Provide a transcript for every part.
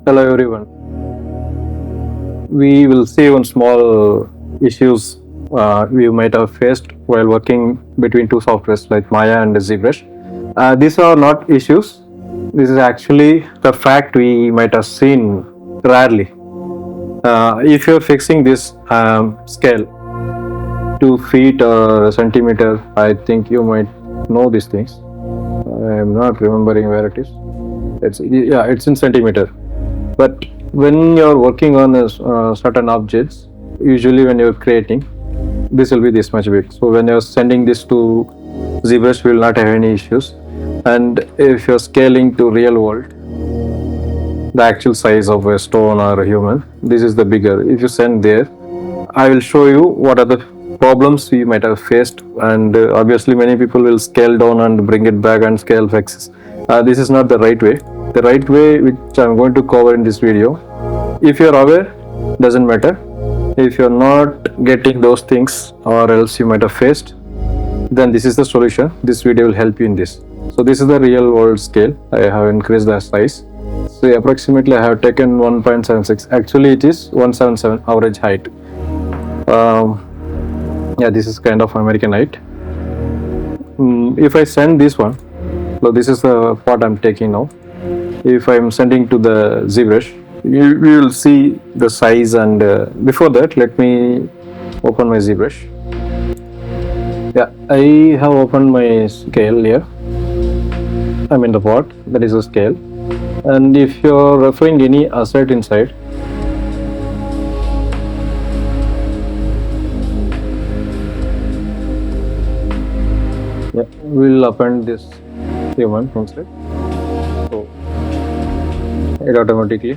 Hello everyone. We will see one small issues we might have faced while working between two softwares like Maya and ZBrush. These are not issues. This is actually the fact we might have seen rarely. If you're fixing this scale 2 feet or a centimeter, I think you might know these things. I am not remembering where it is. It's in centimeter. But when you're working on certain objects, usually when you're creating, this will be this much big. So when you're sending this to ZBrush, we will not have any issues. And if you're scaling to real world, the actual size of a stone or a human, this is the bigger. If you send there, I will show you what are the problems we might have faced, and obviously many people will scale down and bring it back and scale fixes. This is not the right way. The right way, which I'm going to cover in this video, if you're aware, doesn't matter. If you're not getting those things or else you might have faced, then this is the solution. This video will help you in this. So this is the real world scale. I have increased the size. So approximately I have taken 1.76. Actually it is 177 average height. Yeah, this is kind of American height. If I send this one, so this is the part I'm taking now. If I'm sending to the ZBrush, you will see the size. And before that, let me open my ZBrush. Yeah, I have opened my scale here. I'm in the part, that is a scale. And if you're referring any asset inside, yeah, we'll append this human inside. So it automatically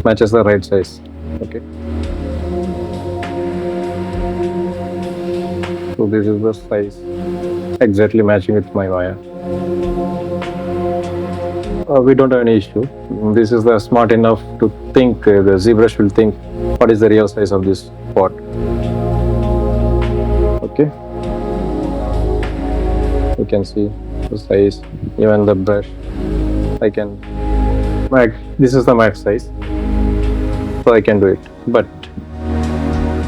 matches the right size. Okay. So this is the size exactly matching with my Maya. We don't have any issue. This is the smart enough to think, the ZBrush will think what is the real size of this pot. Okay. You can see the size, even the brush. I can max, this is the max size, so I can do it. But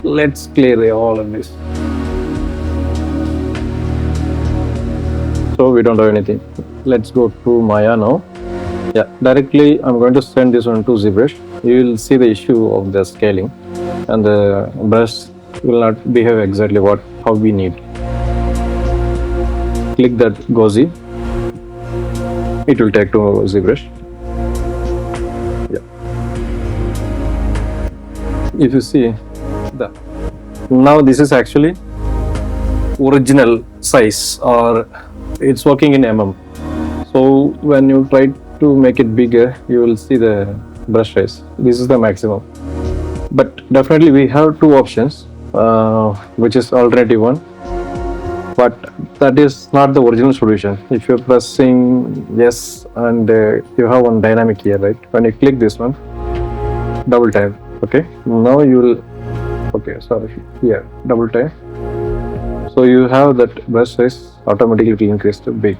let's clear all of this. So we don't have anything. Let's go to Maya now. Yeah, directly I'm going to send this one to ZBrush. You will see the issue of the scaling, and the brush will not behave exactly how we need. Click that GoZ. It will take to ZBrush. Yeah. If you see that, now this is actually original size, or it's working in mm. So when you try to make it bigger, you will see the brush size. This is the maximum. But definitely we have two options, which is alternative one. But that is not the original solution. If you're pressing yes, and you have one dynamic here, right? When you click this one, double tap. Okay. Now you will. Okay. Sorry. Yeah. Double tap. So you have that brush size automatically increased to big.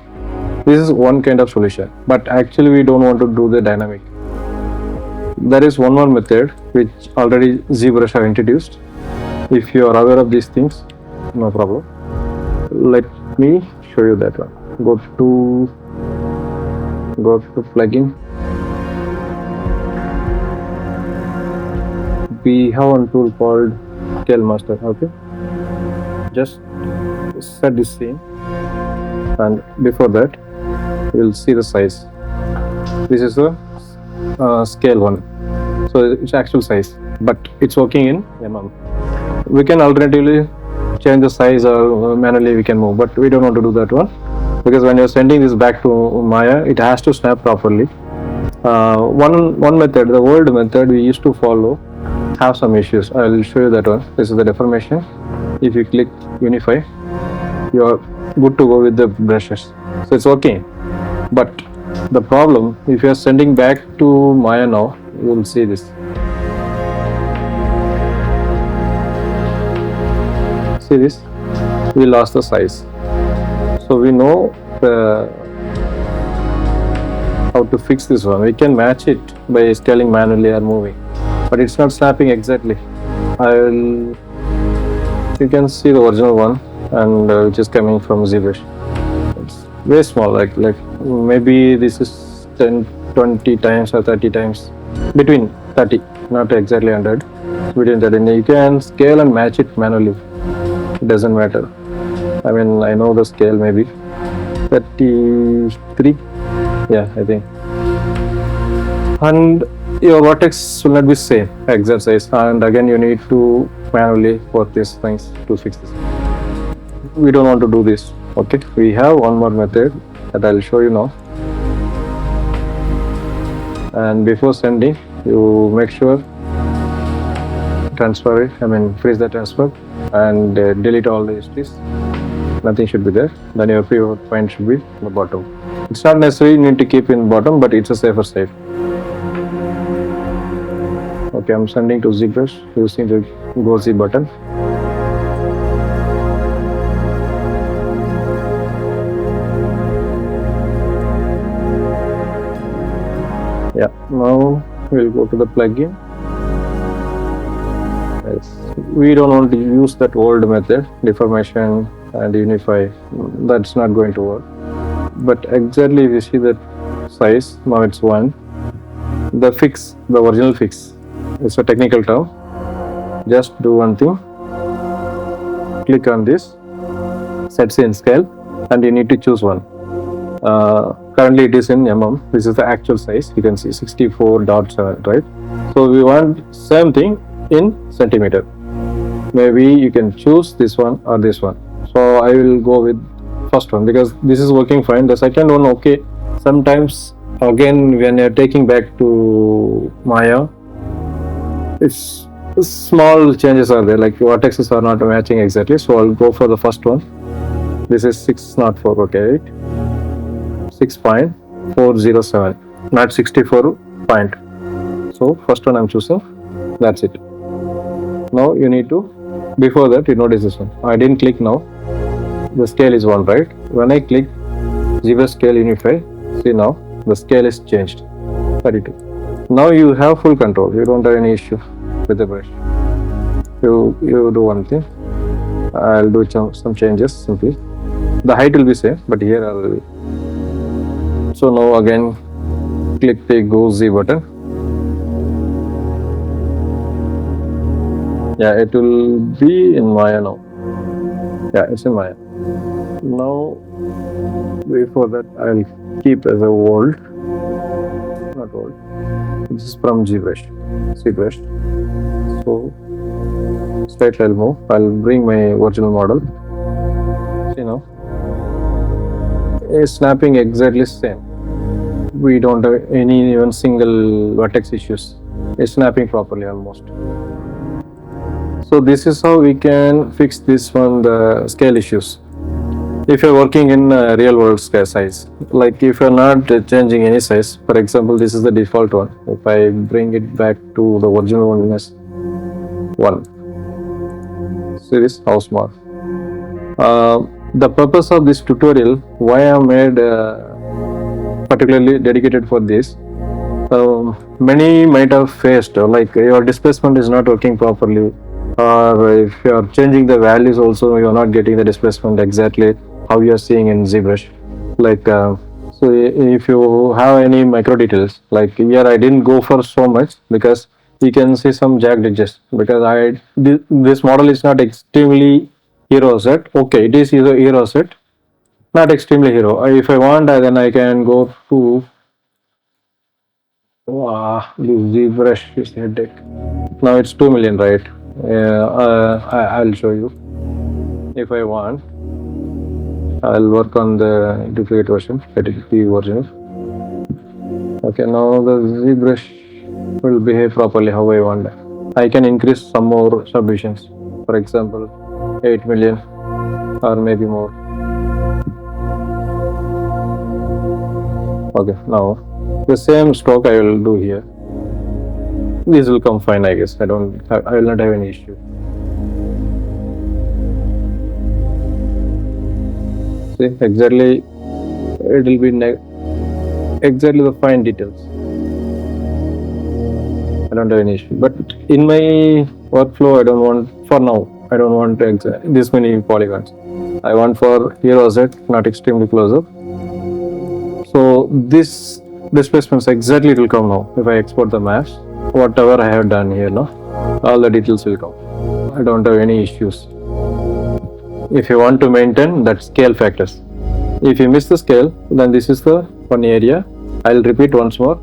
This is one kind of solution, but actually we don't want to do the dynamic. There is one more method which already ZBrush have introduced. If you are aware of these things, no problem. Let me show you that one. Go to plugin. We have one tool called Scale Master. Okay, just set this scene, and before that you will see the size. This is the scale one, so it's actual size, but it's working in mm. We can alternatively change the size, or manually we can move, but we don't want to do that one, because when you're sending this back to Maya, it has to snap properly. One method, the old method we used to follow, have some issues. I'll show you that one. This is the deformation. If you click unify, you're good to go with the brushes, so it's working. But the problem, if you're sending back to Maya now, you will see this. See this? We lost the size. So we know how to fix this one. We can match it by scaling manually or moving, but it's not snapping exactly. You can see the original one, and which is coming from ZBrush. It's very small, like maybe this is 10, 20 times or 30 times, between 30, not exactly 100, between 30. You can scale and match it manually. It doesn't matter. I mean, I know the scale, maybe 33. Yeah, I think. And your vertex will not be same exact size, and again you need to manually work these things to fix this. We don't want to do this. Okay, we have one more method that I'll show you now. And before sending, you make sure transfer it, freeze the transfer, and delete all the histories. Nothing should be there. Then your pivot point should be in the bottom. It's not necessary you need to keep in bottom, but it's a safer side. Okay, I'm sending to ZBrush using the GoZ button. Yeah, now we'll go to the plugin. Yes. We don't want to use that old method, deformation and unify. That's not going to work. But exactly if you see that size, now it's 1. The fix, the original fix, it's a technical term. Just do one thing. Click on this, set in scale, and you need to choose one. Currently it is in mm. This is the actual size. You can see 64.7, right? So we want same thing in centimeter. Maybe you can choose this one or this one. So I will go with first one because this is working fine. The second one, okay. Sometimes again when you're taking back to Maya, it's small changes are there, like vertexes are not matching exactly. So I'll go for the first one. This is 604, okay, 6.407, not 64 point. So first one I'm choosing. That's it. Now you need to, before that you notice this one. I didn't click now. The scale is 1, right? When I click ZBrush scale unify, see now the scale is changed, 32. Now you have full control. You don't have any issue with the brush. You do one thing. I'll do some changes simply. The height will be same, but here I'll. So now again, click the GoZ button. Yeah, it will be in Maya now. Yeah, it's in Maya. Now, before that, I'll keep as a old, not old. This is from ZBrush. So, straight I'll move. I'll bring my original model. See now, it's snapping exactly same. We don't have any even single vertex issues. It's snapping properly almost. So this is how we can fix this one, the scale issues. If you're working in real world scale size, like if you're not changing any size, for example, this is the default one. If I bring it back to the original one as 1, see this, how small. The purpose of this tutorial, why I made particularly dedicated for this, many might have faced like your displacement is not working properly, or if you are changing the values also, you are not getting the displacement exactly how you are seeing in ZBrush. Like so if you have any micro details, like here I didn't go for so much because you can see some jagged edges, because this model is not extremely hero set. Okay, it is either hero set, not extremely hero. If I want, then I can go to this ZBrush is headache. Now it's 2 million, right? I'll show you. If I want, I'll work on the duplicate version, let it be original. Okay, now the ZBrush will behave properly how I want. I can increase some more subdivisions, for example 8 million or maybe more. Okay, now the same stroke I will do here. This will come fine, I guess. I will not have any issue. See, exactly it will be exactly the fine details. I don't have any issue. But in my workflow, I don't want, for now, I don't want this many polygons. I want for here also not extremely close up. So this displacements exactly it will come now. If I export the maps, whatever I have done here now, all the details will come. I don't have any issues. If you want to maintain that scale factors, if you miss the scale, then this is the one area. I'll repeat once more.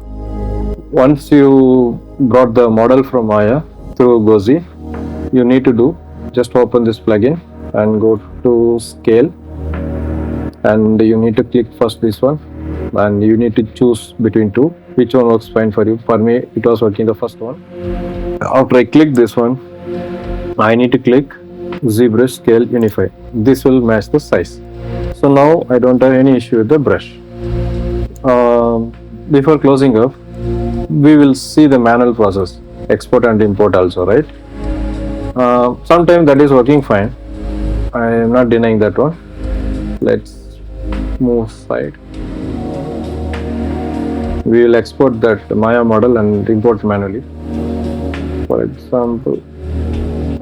Once you brought the model from Maya through GoZ, you need to do just open this plugin and go to scale, and you need to click first this one, and you need to choose between two, which one works fine for you. For me, it was working the first one. After I click this one, I need to click ZBrush Scale Unify. This will match the size. So now I don't have any issue with the brush. Before closing up, we will see the manual process, export and import also, right? Sometimes that is working fine. I am not denying that one. Let's move side. We will export that Maya model and import manually. For example,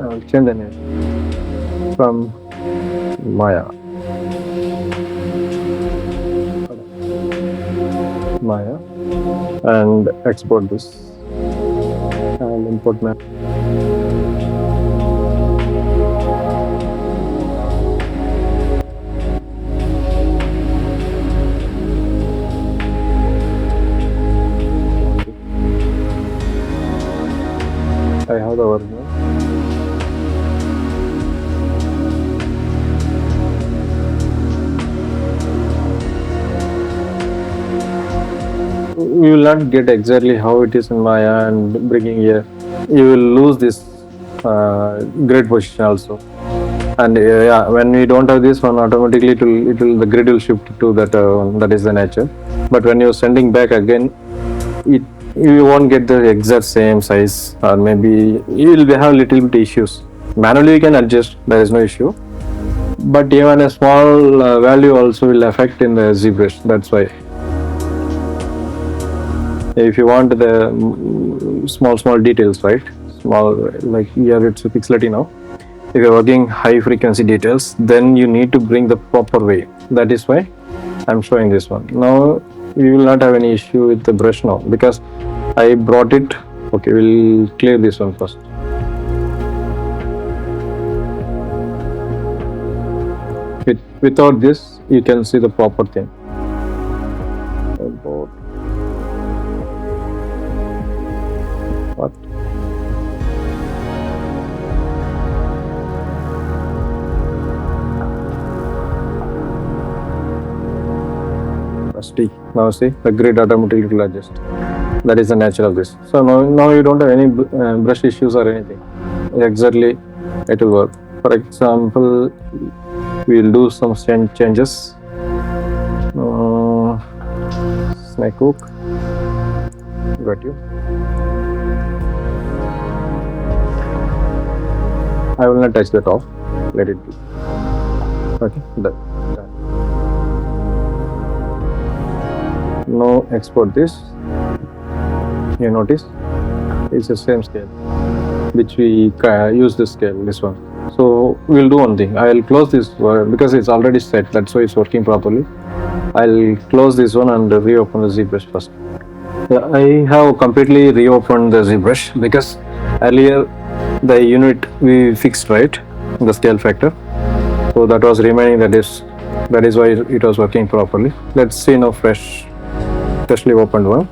I will change the name from Maya. Maya and export this and import map. I have the original. You will not get exactly how it is in Maya and bringing here. You will lose this grid position also. And yeah, when we don't have this one, automatically the grid will shift to that that is the nature. But when you're sending back again, you won't get the exact same size, or maybe you will have little bit issues. Manually you can adjust, there is no issue. But even a small value also will affect in the ZBrush. That's why. If you want the small details, right? Small, like here it's pixelity now. If you're working high frequency details, then you need to bring the proper way. That is why I'm showing this one. Now you will not have any issue with the brush now, because I brought it. Okay, we'll clear this one first. Without this, you can see the proper thing. What? Now see, the grid automatically will adjust. That is the nature of this. So now you don't have any brush issues or anything. Exactly, it will work. For example, we will do some changes. Snake hook. Got you. I will not touch that off. Let it be. Okay, done. Now export this. You notice it's the same scale which we use this scale, this one. So we'll do one thing. I'll close this because it's already set. That's why it's working properly. I'll close this one and reopen the ZBrush first. I have completely reopened the ZBrush because earlier the unit we fixed, right, the scale factor. So that was remaining. That is why it was working properly. Let's see now freshly opened one.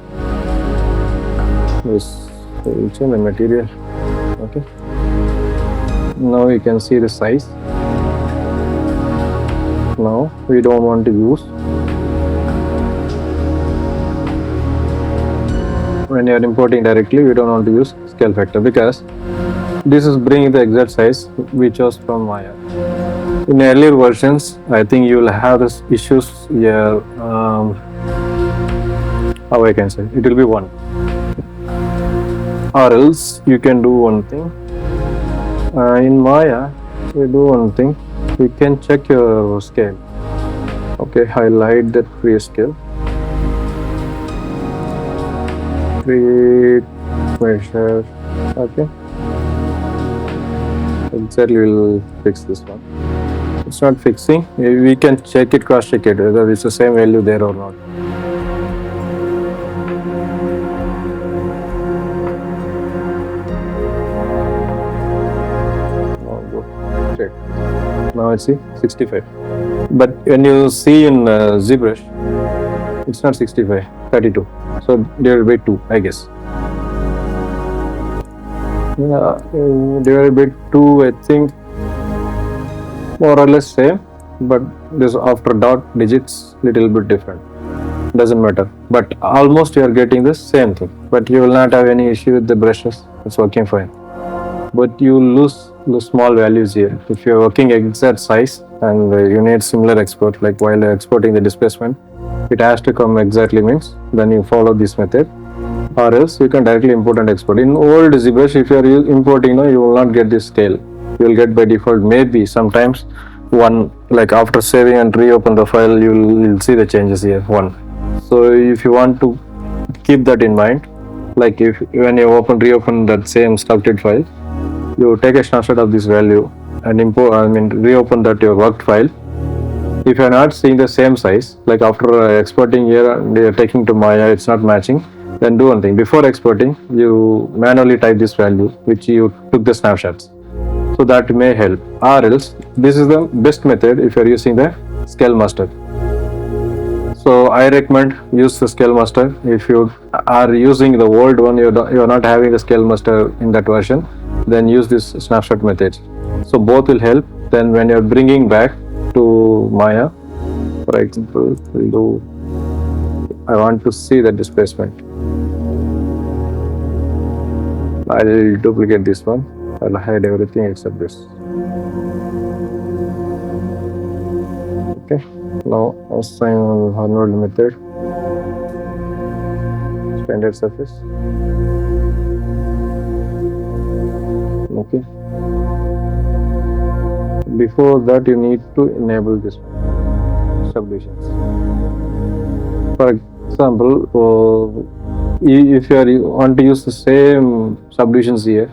This will change the material. Okay. Now you can see the size. Now we don't want to use. When you are importing directly, we don't want to use scale factor because this is bringing the exact size which was from Maya. In earlier versions, I think you will have this issues here. How I can say it will be 1, or else you can do one thing. In Maya, you do one thing. You can check your scale. Okay, highlight that free scale. Create measure. Okay. Exactly, we'll fix this one. It's not fixing. We can check it, cross check it, whether it's the same value there or not. Now go check. Now it's see 65. But when you see in ZBrush, it's not 65, 32. So divided by 2, I guess. Yeah, divided by 2, I think more or less same, but this after dot digits little bit different. Doesn't matter, but almost you are getting the same thing. But you will not have any issue with the brushes. It's working fine. But you lose the small values here. If you are working exact size and you need similar export, like while exporting the displacement, it has to come exactly means then you follow this method, or else you can directly import and export. In old ZBrush, if you are importing, you will not get this scale. You will get by default maybe sometimes one, like after saving and reopen the file, you will see the changes here one. So if you want to keep that in mind, like if when you reopen that same sculpted file, you take a snapshot of this value and import, reopen that your worked file. If you are not seeing the same size, like after exporting here and you're taking to Maya, it's not matching, then do one thing. Before exporting, you manually type this value which you took the snapshots. So that may help. Or else, this is the best method if you are using the scale master. So I recommend use the scale master. If you are using the old one, you are not having the scale master in that version, then use this snapshot method. So both will help. Then when you are bringing back to Maya, for example, we'll do, I want to see the displacement. I'll duplicate this one. I'll hide everything except this. Okay. Now assign Arnold method. Standard surface. Okay. Before that, you need to enable this subdivisions. For example, if you want to use the same subdivisions here,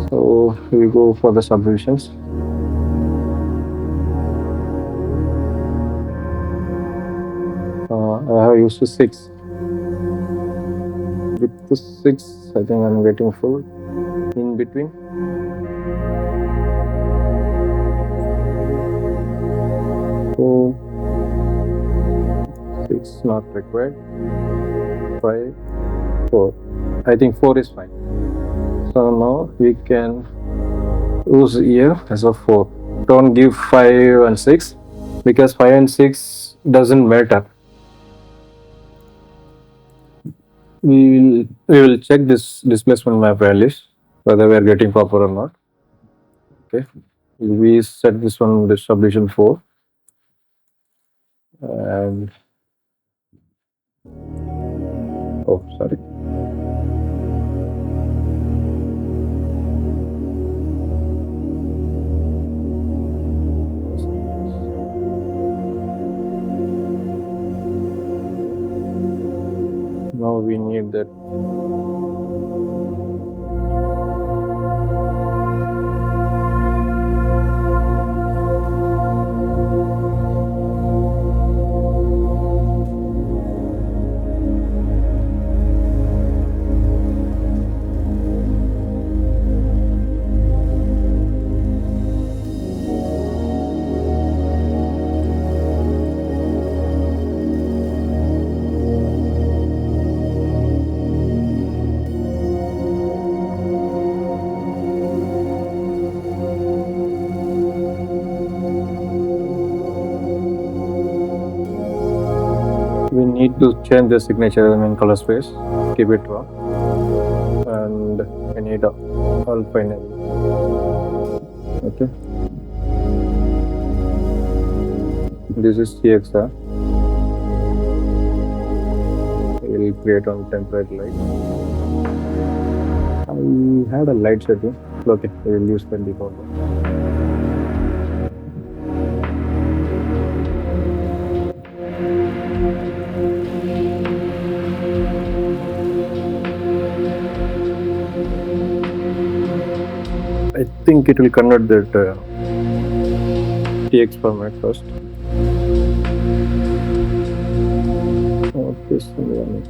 so we go for the subdivisions. I have used 6. With the 6, I think I'm getting full in between. So 6 not required. 5, 4. I think 4 is fine. So now we can use here as a 4. Don't give 5 and 6 because 5 and 6 doesn't matter. We will check this displacement map values whether we are getting proper or not. Okay, we set this one the subdivision 4 and oh sorry. Now we need that. We need to change the signature element color space, keep it raw, and we need alpha enable. Okay, this is CXR. We will create on template light. I had a light setting. Okay, we will use the default one. I think it will convert that TX format first.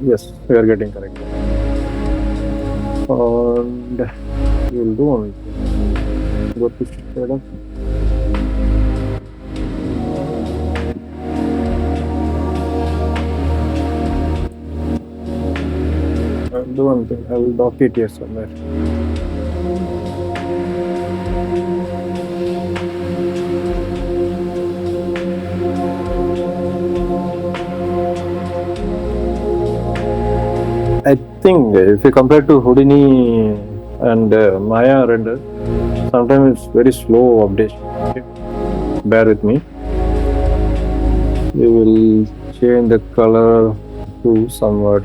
Yes, we are getting correct. And we will do one thing. Go to shader. I'll do one thing. I will dock it here somewhere. I think if you compare to Houdini and Maya render, sometimes it's very slow update. Okay? Bear with me. We will change the color to somewhat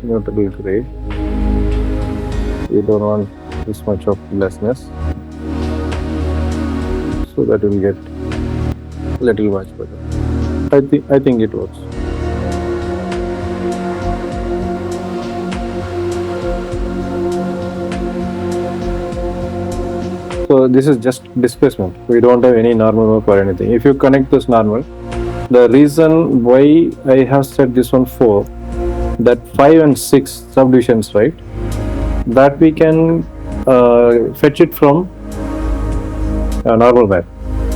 neutral gray. We don't want this much of blackness, so that will get little much better. I think it works. So this is just displacement. We don't have any normal map or anything. If you connect this normal, the reason why I have set this one 4, that 5 and 6 subdivisions, right? That we can fetch it from a normal map.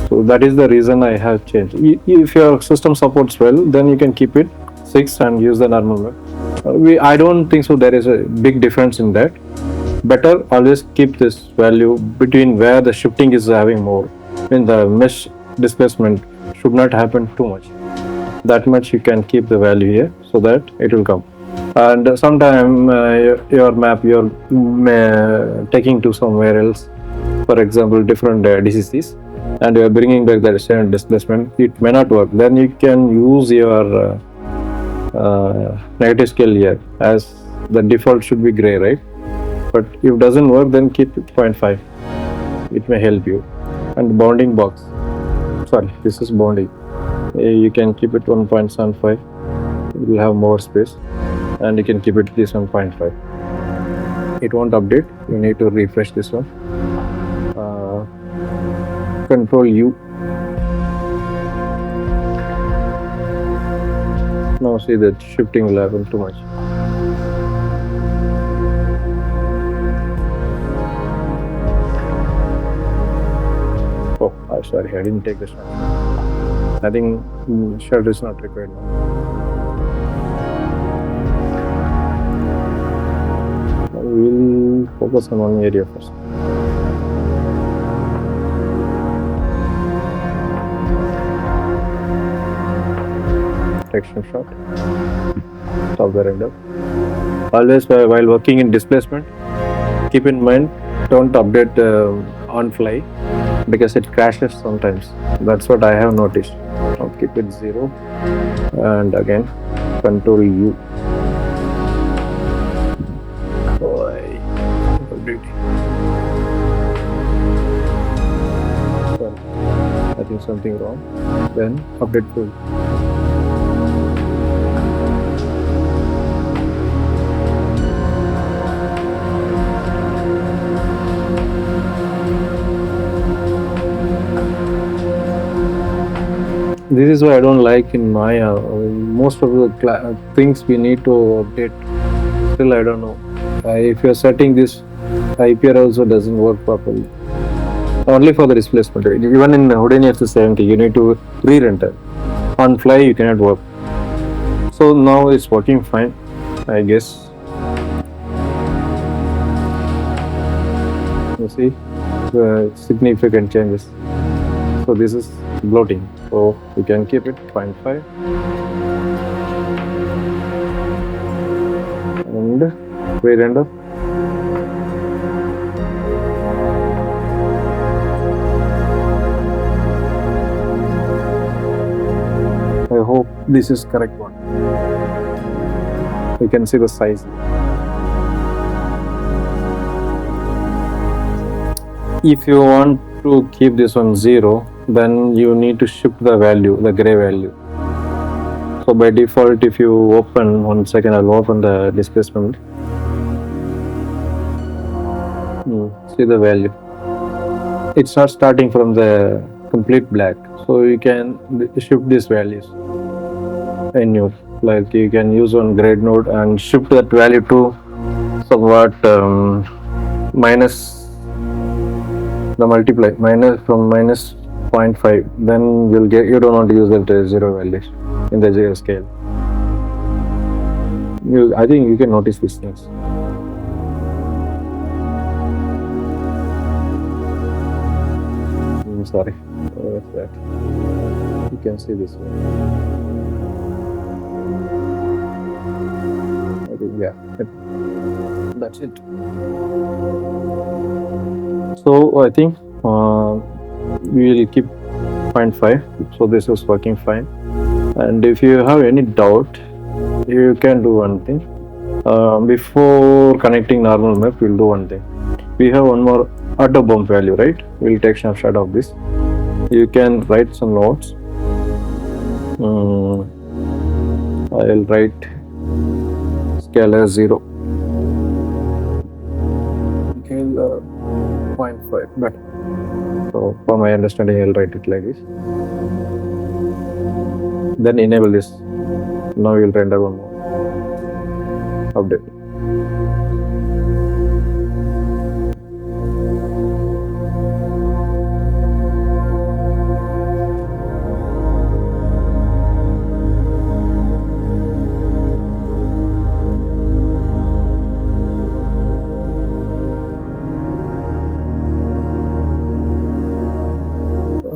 So that is the reason I have changed. If your system supports well, then you can keep it 6 and use the normal map. I don't think so there is a big difference in that. Better always keep this value between where the shifting is having more. In the mesh displacement should not happen too much. That much you can keep the value here so that it will come. And sometime your map you're taking to somewhere else, for example different DCCs, and you're bringing back the same displacement, it may not work. Then you can use your negative scale here, as the default should be gray, right? But if it doesn't work, then keep it 0.5. It may help you. And bounding box, sorry, this is bounding. You can keep it 1.75. It will have more space, and you can keep it this 1.5. It won't update. You need to refresh this one. Control U. Now see that shifting will happen too much. Oh, sorry, I didn't take this one. I think shutter is not required now. We'll focus on one area first. Texture shot. Stop the render. Always while working in displacement, keep in mind don't update on fly, because it crashes sometimes. That's what I have noticed. I'll keep it 0, and again Control U. I think something wrong. Then update full. This is why I don't like in Maya. Most of the things we need to update. Still, I don't know. If you're setting this, IPR also doesn't work properly. Only for the displacement. Even in Houdini FC70, you need to re-render. On fly, you cannot work. So now it's working fine, I guess. You see the significant changes. So this is bloating. So you can keep it 0.5 and re-render. I hope this is correct one. You can see the size. If you want to keep this on 0, then you need to shift the value, the gray value. So by default, if you open, 1 second, I'll open the displacement. See the value. it's not starting from the complete black, so you can shift these values in you, like you can use one grade node and shift that value to somewhat minus the multiply minus from minus 0.5, then you'll get, you don't want to use that zero values in the zero scale. I think you can notice these things. Sorry, what's that? You can see this one. I think, yeah, that's it. So I think we will keep 0.5. So this is working fine. And if you have any doubt, you can do one thing. Before connecting normal map, we'll do one thing. We have one more auto bump value, right? We'll take snapshot of this. You can write some notes. I'll write scale as 0. Scale 0.5, but so for my understanding, I'll write it like this. Then enable this. Now we'll render one more update.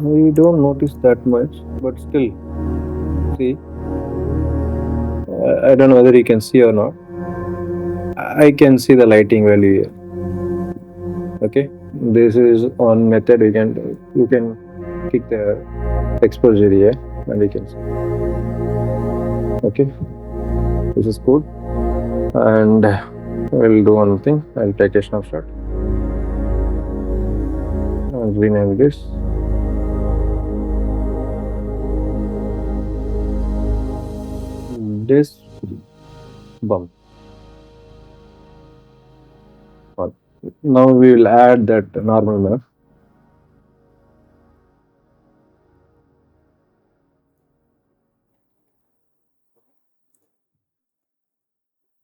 We don't notice that much, but still, see, I don't know whether you can see or not. I can see the lighting value here. Okay, this is on method. You can click the exposure here, and you can see. Okay, this is cool. And we'll do one thing. I'll take a snapshot and rename this. This bump. Now we will add that normal map.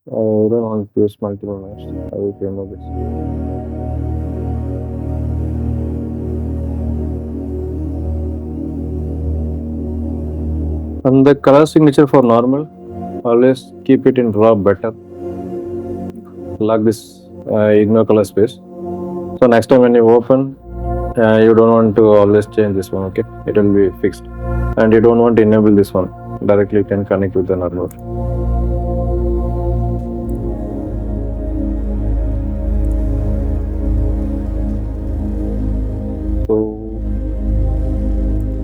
I don't want to use multiple maps. I will remove this. And the color signature for normal, always keep it in raw better. Lock this ignore color space. So next time when you open, you don't want to always change this one, okay? It will be fixed. And you don't want to enable this one. Directly you can connect with the normal. So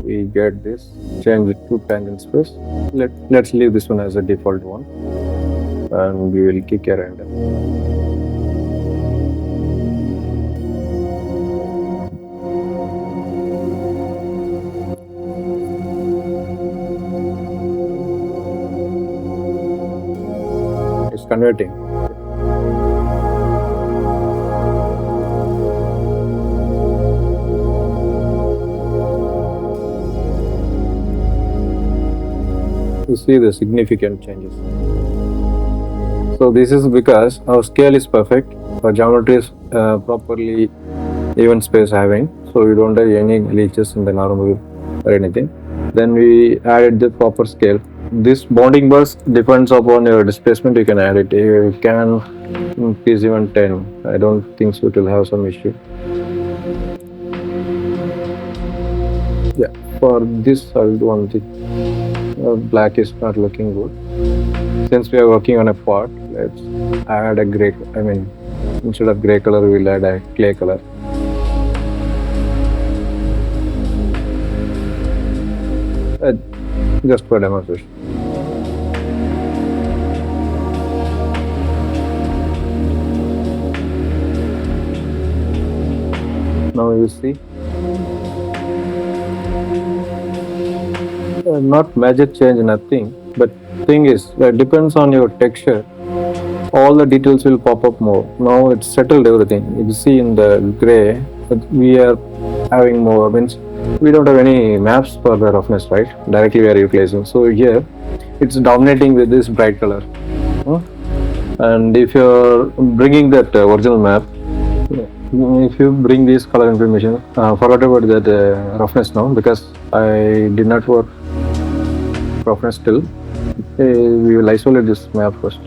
we get this, change it to tangent space. Let's leave this one as a default one, and we will kick a render. It's converting. You see the significant changes. So this is because our scale is perfect, our geometry is properly even space having, so we don't have any glitches in the normal or anything. Then we added the proper scale. This bounding bus depends upon your displacement. You can add it. You can increase even 10. I don't think so it will have some issue. Yeah, for this I'll do one thing. Black is not looking good. Since we are working on a pot, let's add a gray. Instead of gray color, we'll add a clay color. Just for demonstration. Now you see. Not major change, nothing, but thing is that depends on your texture, all the details will pop up more. Now it's settled everything. You see in the gray, we are having more means we don't have any maps for the roughness, right? Directly we are utilizing. So here it's dominating with this bright color. And if you're bringing that original map, if you bring this color information, forgot about that roughness now because I did not work roughness still. We will isolate this map first.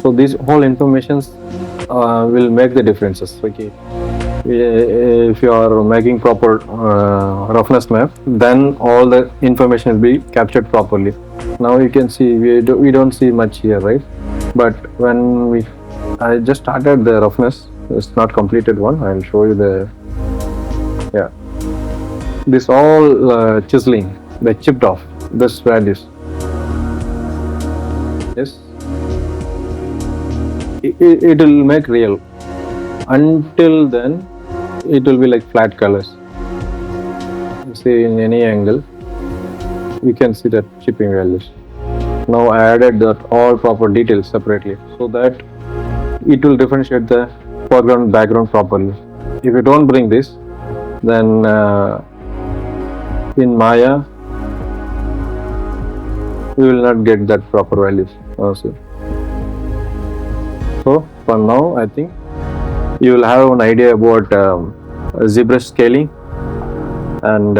So these whole informations will make the differences. Okay, if you are making proper roughness map, then all the information will be captured properly. Now you can see we don't see much here, right? But when I just started the roughness, it's not completed one. I'll show you the this all chiseling, they chipped off this values. Yes, it will make real. Until then, it will be like flat colors. You see in any angle, you can see that chipping values. Now I added that all proper details separately so that it will differentiate the foreground background properly. If you don't bring this, then in Maya we will not get that proper values also. So for now, I think you will have an idea about ZBrush scaling and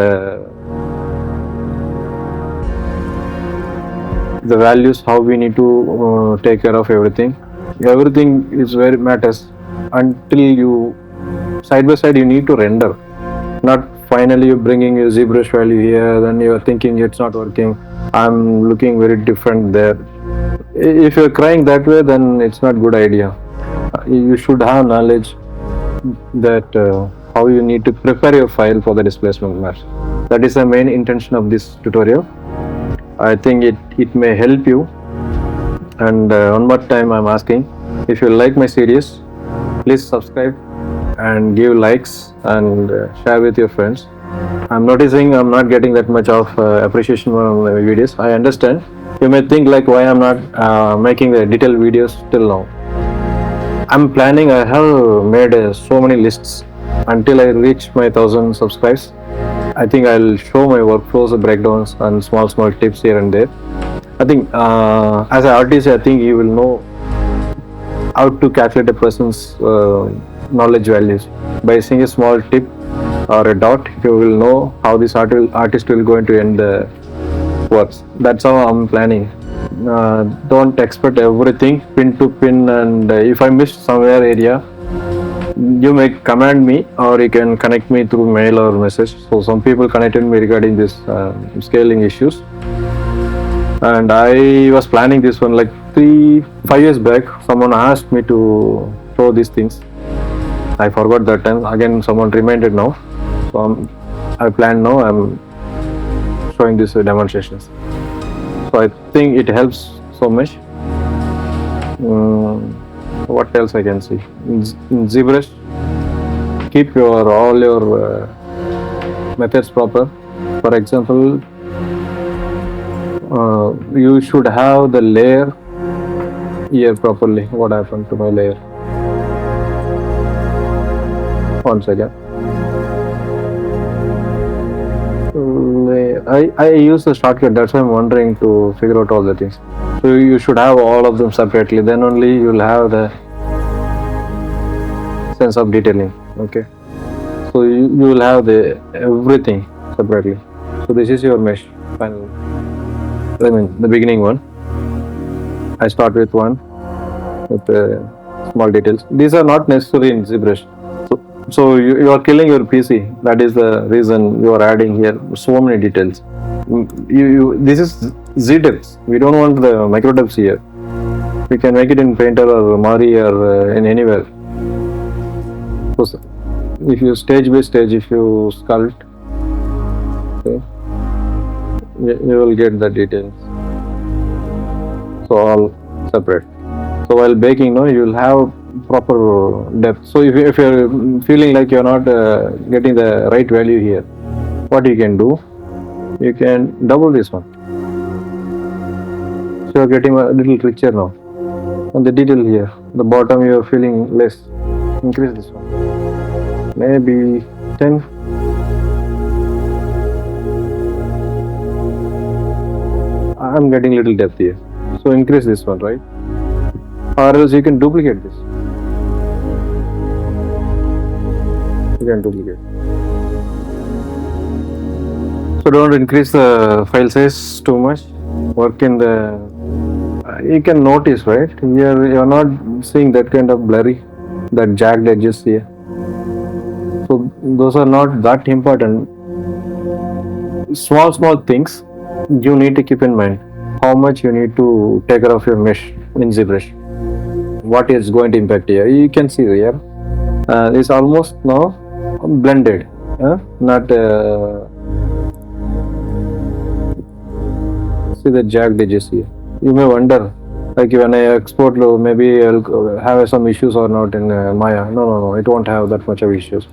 the values, how we need to take care of everything. Everything is very matters until you side by side you need to render, not finally you bringing your ZBrush value here, then you are thinking it's not working, I'm looking very different there. If you're crying that way, then it's not good idea. You should have knowledge that how you need to prepare your file for the displacement maps. That is the main intention of this tutorial. I think it may help you. And one more time I'm asking, if you like my series, please subscribe and give likes and share with your friends. I'm noticing I'm not getting that much of appreciation on my videos. I understand. You may think like why I'm not making the detailed videos till now. I'm planning, I have made so many lists until I reach my 1000 subscribers. I think I'll show my workflows, breakdowns and small tips here and there. I think as an artist, I think you will know how to calculate a person's knowledge values. By seeing a small tip or a dot, you will know how this artist will going to end the works. That's how I'm planning. Don't expect everything pin to pin, and if I missed somewhere area, you may command me or you can connect me through mail or message. So some people connected me regarding this scaling issues, and I was planning this one like 5 years back. Someone asked me to show these things. I forgot that time. Again, someone reminded now. So I plan now. I'm showing these demonstrations. So I think it helps so much. What else I can see? In ZBrush, keep all your methods proper. For example, you should have the layer here properly. What happened to my layer? One second. I use the shortcut, that's why I'm wondering to figure out all the things. So you should have all of them separately, then only you'll have the sense of detailing. Okay, so you will have the everything separately. So this is your mesh final, I mean the beginning one. I start with one with the small details. These are not necessary in ZBrush. So you are killing your PC. That is the reason you are adding here so many details. This is Z depths. We don't want the micro depths here. We can make it in Painter or Mari or in anywhere. So if you stage by stage, if you sculpt, okay, you will get the details. So all separate. So while baking, no, you will have proper depth. So if you're feeling like you're not getting the right value here, what you can do, you can double this one. So you're getting a little richer now. And the detail here, The bottom you are feeling less. Increase this one. Maybe 10. I'm getting little depth here. So increase this one, right? Or else you can duplicate this. You can duplicate. So don't increase the file size too much. Work in the. You can notice, right? Here you're not seeing that kind of blurry, that jagged edges here. So those are not that important. Small things you need to keep in mind. How much you need to take care of your mesh in ZBrush. What is going to impact here? You can see here. It's almost now blended, not. See the jagged edges here. You may wonder, like when I export, maybe I'll have some issues or not in Maya. No, it won't have that much of issues.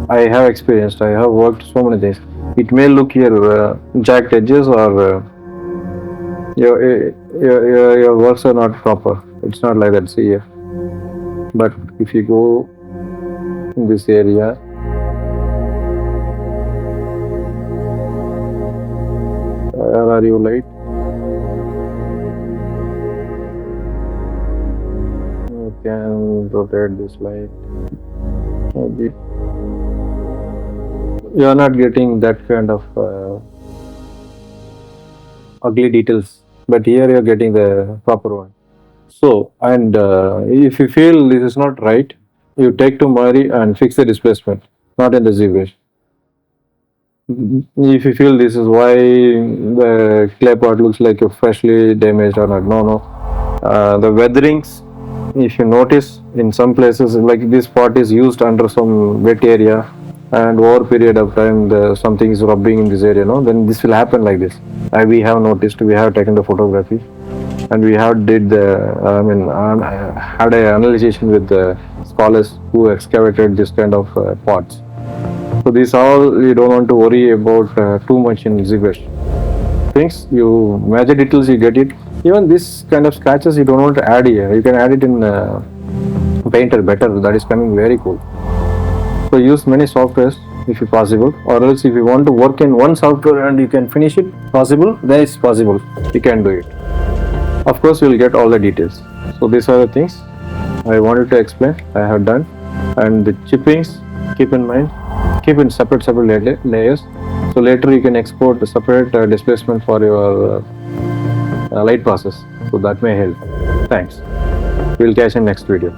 I have experienced. I have worked so many things. It may look here jagged edges or your works are not proper. It's not like that. See here. But if you go in this area, where are you light? You can rotate this light. Maybe you are not getting that kind of ugly details, but here you are getting the proper one. So, and if you feel this is not right, you take to Mari and fix the displacement, not in the ZBrush. If you feel this is why the clay pot looks like freshly damaged or not, no. The weatherings, if you notice in some places, like this pot is used under some wet area and over period of time something is rubbing in this area, no, then this will happen like this. We have noticed, we have taken the photography and we have did the, had an analysis with the scholars who excavated this kind of pots. So these all you don't want to worry about too much in ZBrush. Things you major details you get it. Even this kind of scratches you don't want to add here. You can add it in Painter better. That is coming very cool. So use many softwares if possible, or else if you want to work in one software and you can finish it possible, then it's possible. You can do it. Of course, you will get all the details. So these are the things I wanted to explain. I have done, and the chippings keep in mind. Keep in separate layers. So later you can export the separate displacement for your light process. So that may help. Thanks. We'll catch in next video.